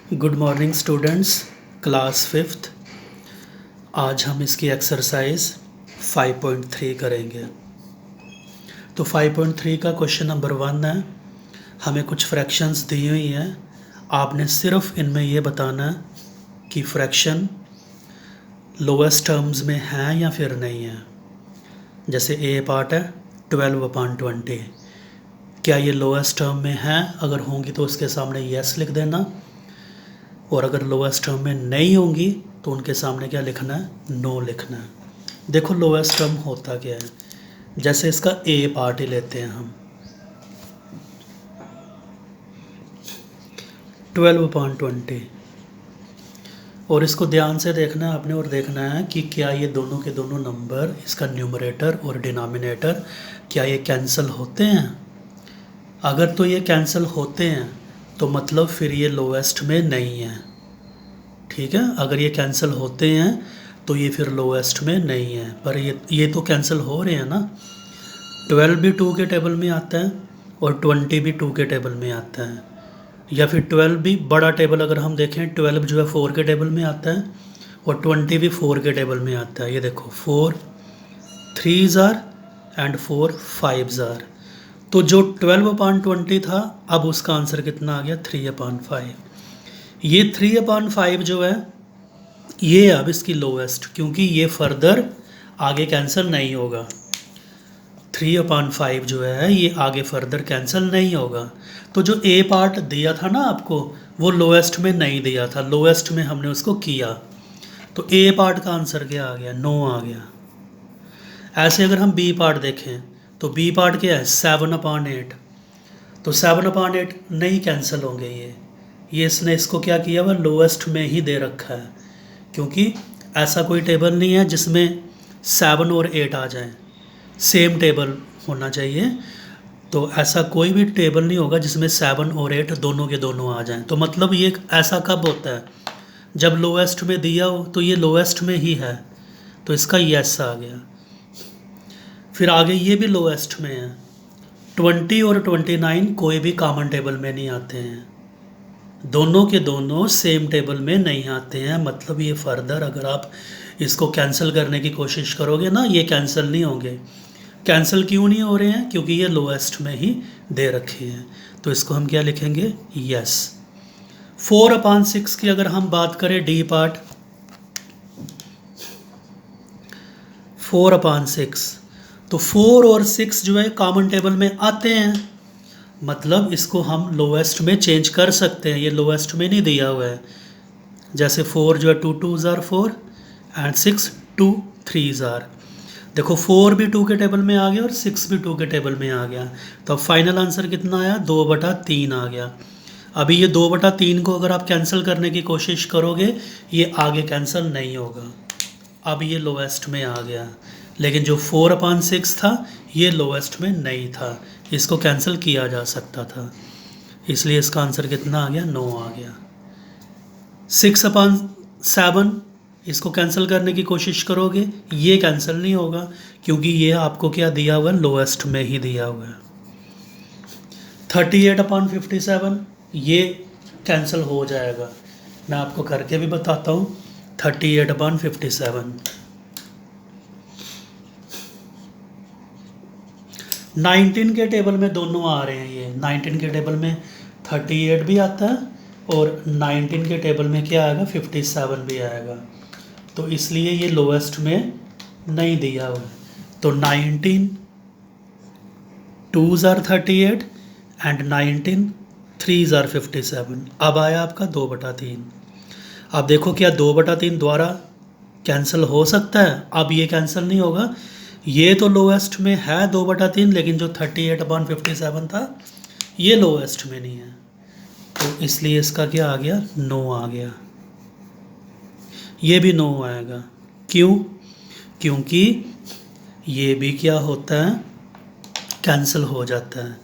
Good morning students, class fifth. आज हम इसकी एक्सरसाइज 5.3 करेंगे। तो 5.3 का क्वेश्चन नंबर 1 है। हमें कुछ फ्रैक्शंस दी हुई हैं। आपने सिर्फ इनमें ये बताना है कि फ्रैक्शन लोएस्ट टर्म्स में है या फिर नहीं है। जैसे ए पार्ट है 12/20, क्या ये लोएस्ट टर्म में है? अगर होंगी तो उसके सामने यस लिख देना, और अगर लोएस्ट टर्म में नहीं होंगी तो उनके सामने क्या लिखना है? नो लिखना है। देखो लोएस्ट टर्म होता क्या है। जैसे इसका ए पार्ट ही लेते हैं हम, 12/20, और इसको ध्यान से देखना है आपने, और देखना है कि क्या ये दोनों के दोनों नंबर, इसका न्यूमरेटर और डिनोमिनेटर, क्या ये कैंसिल होते हैं। अगर तो ये कैंसिल होते हैं तो मतलब फिर ये लोएस्ट में नहीं है। ठीक है, अगर ये कैंसिल होते हैं तो ये फिर लोएस्ट में नहीं है। पर ये तो कैंसिल हो रहे हैं ना। 12 भी 2 के टेबल में आता है और 20 भी 2 के टेबल में आता है। या फिर 12 भी बड़ा टेबल अगर हम देखें, 12 जो है 4 के टेबल में आता है और 20 भी 4 के टेबल में आता है। ये देखो 4 3s are and 4 5s are. तो जो 12/20 था, अब उसका आंसर कितना आ गया? 3/5। ये 3/5 जो है ये अब इसकी लोएस्ट, क्योंकि ये फर्दर आगे कैंसिल नहीं होगा। 3/5 जो है ये आगे फर्दर कैंसिल नहीं होगा। तो जो ए पार्ट दिया था ना आपको, वो लोएस्ट में नहीं दिया था, लोएस्ट में हमने उसको किया। तो ए पार्ट का आंसर क्या आ गया? 9 आ गया। ऐसे अगर हम बी पार्ट देखें तो बी पार्ट क्या है? 7/8। तो 7/8 नहीं कैंसिल होंगे ये इसने इसको क्या किया हुआ? लोएस्ट में ही दे रखा है, क्योंकि ऐसा कोई टेबल नहीं है जिसमें 7 और 8 आ जाएं। सेम टेबल होना चाहिए। तो ऐसा कोई भी टेबल नहीं होगा जिसमें 7 और 8 दोनों के दोनों आ जाएं। तो मतलब ये ऐसा कब होता है? जब लोएस्ट में दिया हो, तो ये लोएस्ट में ही है, तो इसका यस आ गया। फिर आगे ये भी लोएस्ट में है। 20 और 29 कोई भी कॉमन टेबल में नहीं आते हैं, दोनों के दोनों सेम टेबल में नहीं आते हैं। मतलब ये फर्दर अगर आप इसको कैंसिल करने की कोशिश करोगे ना, ये कैंसिल नहीं होंगे। कैंसिल क्यों नहीं हो रहे हैं? क्योंकि ये लोएस्ट में ही दे रखे हैं। तो इसको हम क्या लिखेंगे? यस। 4/6 की अगर हम बात करें डी पार्ट, 4/6, तो 4 और 6 जो है कॉमन टेबल में आते हैं। मतलब इसको हम लोएस्ट में चेंज कर सकते हैं, ये लोएस्ट में नहीं दिया हुआ है। जैसे 4 जो है 2 2s are 4 and 6 2 3s are. देखो 4 भी 2 के टेबल में आ गया और 6 भी 2 के टेबल में आ गया। तो अब फाइनल आंसर कितना आया? 2/3 आ गया। अभी ये 2/3 को अगर आप कैंसिल करने की कोशिश करोगे, ये आगे कैंसिल नहीं होगा। अब ये लोएस्ट में आ गया। लेकिन जो 4/6 था ये लोएस्ट में नहीं था, इसको कैंसिल किया जा सकता था, इसलिए इसका आंसर कितना आ गया? 9 आ गया। 6/7 इसको कैंसिल करने की कोशिश करोगे, ये कैंसिल नहीं होगा, क्योंकि ये आपको क्या दिया हुआ है? लोएस्ट में ही दिया हुआ है। 38/57 ये कैंसिल हो जाएगा। मैं आपको करके भी बताता हूँ। 38/57 19 के टेबल में दोनों आ रहे हैं। ये 19 के टेबल में 38 भी आता है और 19 के टेबल में क्या आएगा? 57 भी आएगा। तो इसलिए ये लोएस्ट में नहीं दिया हुआ है। तो 19 2s are 38 and 19 3s are 57। अब आया आपका 2/3। अब देखो क्या 2/3 द्वारा कैंसिल हो सकता है? अब ये कैंसिल नहीं होगा। ये तो लोएस्ट में है 2/3, लेकिन जो 38/57 था ये लोएस्ट में नहीं है। तो इसलिए इसका क्या आ गया? 9 आ गया। ये भी 9 आएगा। क्यों? क्योंकि ये भी क्या होता है? कैंसिल हो जाता है।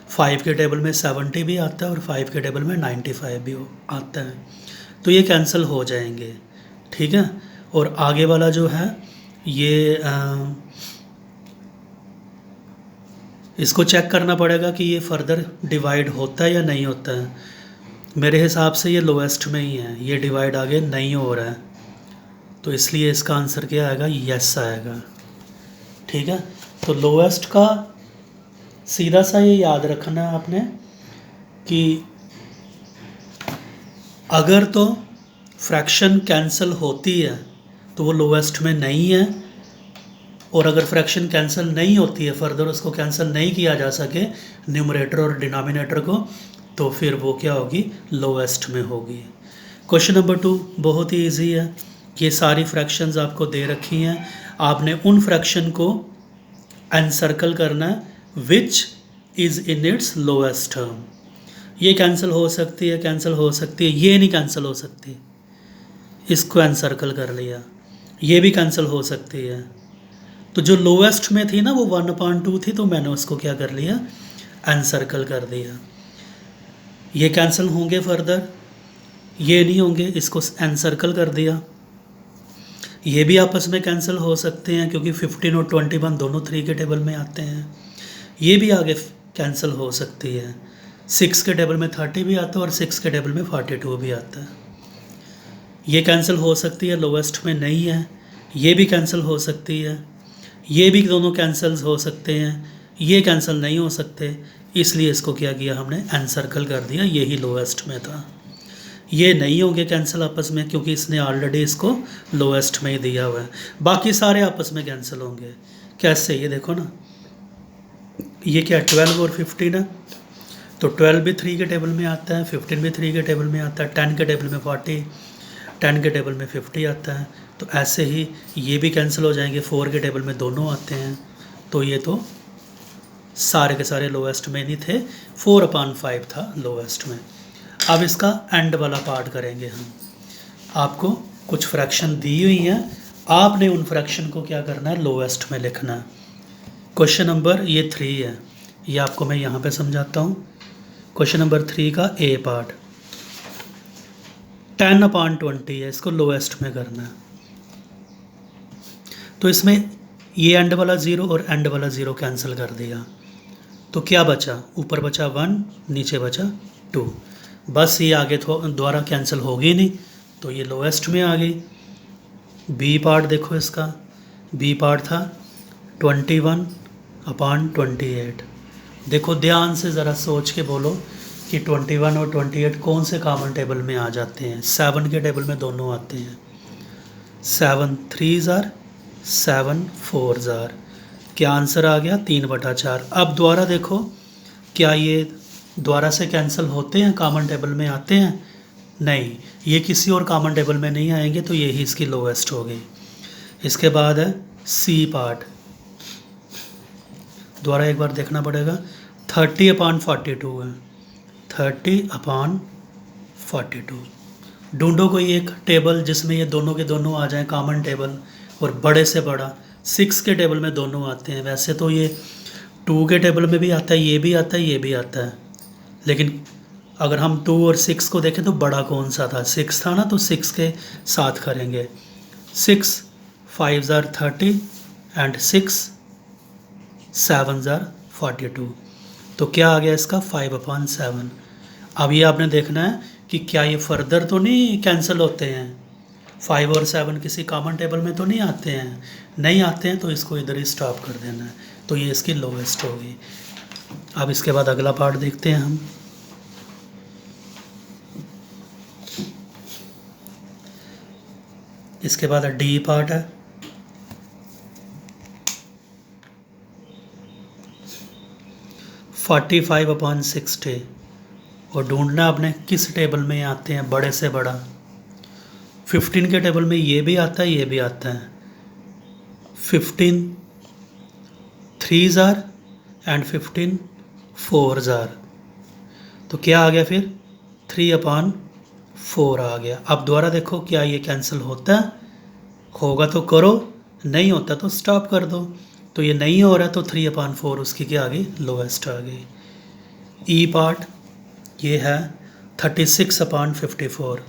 5 के टेबल में 70 भी आता है और 5 के टेबल में 95 भी आता है, तो ये कैंसिल हो जाएंगे। ठीक है। और आगे वाला जो है ये इसको चेक करना पड़ेगा कि ये फर्दर डिवाइड होता है या नहीं होता है। मेरे हिसाब से ये लोएस्ट में ही है, ये डिवाइड आगे नहीं हो रहा है, तो इसलिए इसका आंसर क्या आएगा, यस आएगा। ठीक है, तो लोएस्ट का सीधा सा ये याद रखना है आपने कि अगर तो फ्रैक्शन कैंसिल होती है तो वो लोएस्ट में नहीं है, और अगर फ्रैक्शन कैंसिल नहीं होती है, फर्दर उसको कैंसिल नहीं किया जा सके न्यूमरेटर और डिनोमिनेटर को, तो फिर वो क्या होगी, लोएस्ट में होगी। क्वेश्चन नंबर 2 बहुत ही इजी है। ये सारी फ्रैक्शंस आपको दे रखी हैं, आपने उन फ्रैक्शन को एनसर्कल करना है which is in its lowest term. ये कैंसिल हो सकती है, कैंसिल हो सकती है, ये नहीं कैंसिल हो सकती, इसको एनसर्कल कर लिया। ये भी कैंसिल हो सकती है, तो जो लोएस्ट में थी ना वो 1/2 थी, तो मैंने उसको क्या कर लिया, एनसर्कल कर दिया। ये कैंसिल होंगे फर्दर, ये नहीं होंगे, इसको एनसर्कल कर दिया। ये भी आपस में कैंसिल हो सकते हैं क्योंकि 15 और 21 दोनों 3 के टेबल में आते हैं। ये भी आगे कैंसिल हो सकती है, 6 के टेबल में 30 भी आता है और 6 के टेबल में 42 भी आता है। ये कैंसिल हो सकती है, लोवेस्ट में नहीं है। ये भी कैंसिल हो सकती है, ये भी दोनों कैंसिल हो सकते हैं, ये कैंसिल नहीं हो सकते, इसलिए इसको क्या किया हमने, एनसर्कल कर दिया, यही लोवेस्ट में था। ये नहीं होंगे कैंसिल आपस में क्योंकि इसने ऑलरेडी इसको लोएस्ट में ही दिया हुआ है। बाकी सारे आपस में कैंसिल होंगे। कैसे, ये देखो ना, ये क्या 12 और 15 है, तो 12 भी 3 के टेबल में आता है, 15 भी 3 के टेबल में आता है, 10 के टेबल में 40, 10 के टेबल में 50 आता है। तो ऐसे ही ये भी कैंसिल हो जाएंगे, 4 के टेबल में दोनों आते हैं, तो ये तो सारे के सारे लोएस्ट में नहीं थे, 4/5 था लोएस्ट में। अब इसका एंड वाला पार्ट करेंगे हम। आपको कुछ फ्रैक्शन दी हुई हैं, आपने उन फ्रैक्शन को क्या करना है, लोएस्ट में लिखना है। क्वेश्चन नंबर ये 3 है, ये आपको मैं यहाँ पे समझाता हूँ। क्वेश्चन नंबर 3 का ए पार्ट 10/20 है, इसको लोएस्ट में करना है। तो इसमें ये एंड वाला 0 और एंड वाला 0 कैंसिल कर दिया, तो क्या बचा, ऊपर बचा 1, नीचे बचा 2। बस ये आगे द्वारा कैंसिल होगी नहीं, तो ये लोएस्ट में आ गई। बी पार्ट देखो इसका, बी पार्ट था 21/28। देखो ध्यान से ज़रा सोच के बोलो कि 21 और 28 कौन से कॉमन टेबल में आ जाते हैं। 7 के टेबल में दोनों आते हैं, 7 3s are 7 4s are। क्या आंसर आ गया, 3/4। अब द्वारा देखो, क्या ये द्वारा से कैंसिल होते हैं, कॉमन टेबल में आते हैं, नहीं, ये किसी और कॉमन टेबल में नहीं आएंगे, तो यही इसकी लोएस्ट हो गई। इसके बाद है सी पार्ट, द्वारा एक बार देखना पड़ेगा, 30/42 है, 30/42। ढूंढो कोई एक टेबल जिसमें ये दोनों के दोनों आ जाएं कॉमन टेबल, और बड़े से बड़ा 6 के टेबल में दोनों आते हैं। वैसे तो ये 2 के टेबल में भी आता है, ये भी आता है, ये भी आता है, लेकिन अगर हम 2 और 6 को देखें तो बड़ा कौन सा था, 6 था ना, तो 6 के साथ करेंगे। 6 5s are 30 and 6 7s are 42। तो क्या आ गया इसका, 5/7। अब ये आपने देखना है कि क्या ये फर्दर तो नहीं कैंसिल होते हैं, 5 और 7 किसी कॉमन टेबल में तो नहीं आते हैं, नहीं आते हैं, तो इसको इधर ही स्टॉप कर देना है, तो ये इसकी लोवेस्ट होगी। अब इसके बाद अगला पार्ट देखते हैं हम। इसके बाद डी पार्ट है, (45/60) और ढूंढना आपने किस टेबल में आते हैं, बड़े से बड़ा। 15 के टेबल में ये भी आता है, ये भी आता है। 15 3s are and 15 4s are। तो क्या आ गया फिर, 3/4 आ गया। अब दोबारा देखो, क्या ये कैंसिल होता है, होगा तो करो, नहीं होता तो स्टॉप कर दो। तो ये नहीं हो रहा, तो 3/4 उसकी क्या आ गई, लोएस्ट आ गई। ई पार्ट ये है 36/54,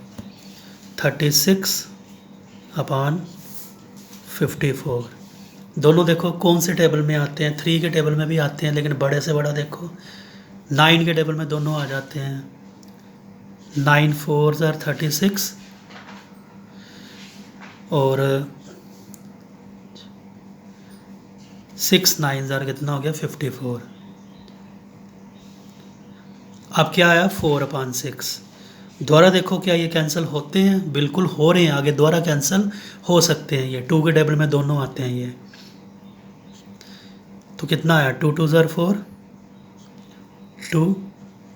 36/54। दोनों देखो कौन से टेबल में आते हैं, 3 के टेबल में भी आते हैं, लेकिन बड़े से बड़ा देखो 9 के टेबल में दोनों आ जाते हैं। 9 4 आर 36 और 6 9 आर कितना हो गया 54। अब क्या आया 4/6। दोबारा देखो क्या ये कैंसिल होते हैं, बिल्कुल हो रहे हैं, आगे दोबारा कैंसिल हो सकते हैं, ये 2 के टेबल में दोनों आते हैं ये। तो कितना आया 2 2 ज़ार 4, 2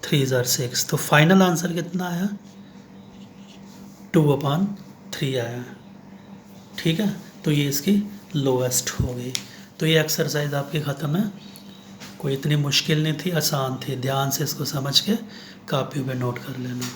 3 ज़ार 6। तो फाइनल आंसर कितना आया 2/3 आया। ठीक है, तो ये इसकी लोएस्ट हो गई। तो ये एक्सरसाइज आपकी ख़त्म है, कोई इतनी मुश्किल नहीं थी, आसान थी। ध्यान से इसको समझ के कापी पे नोट कर लेना।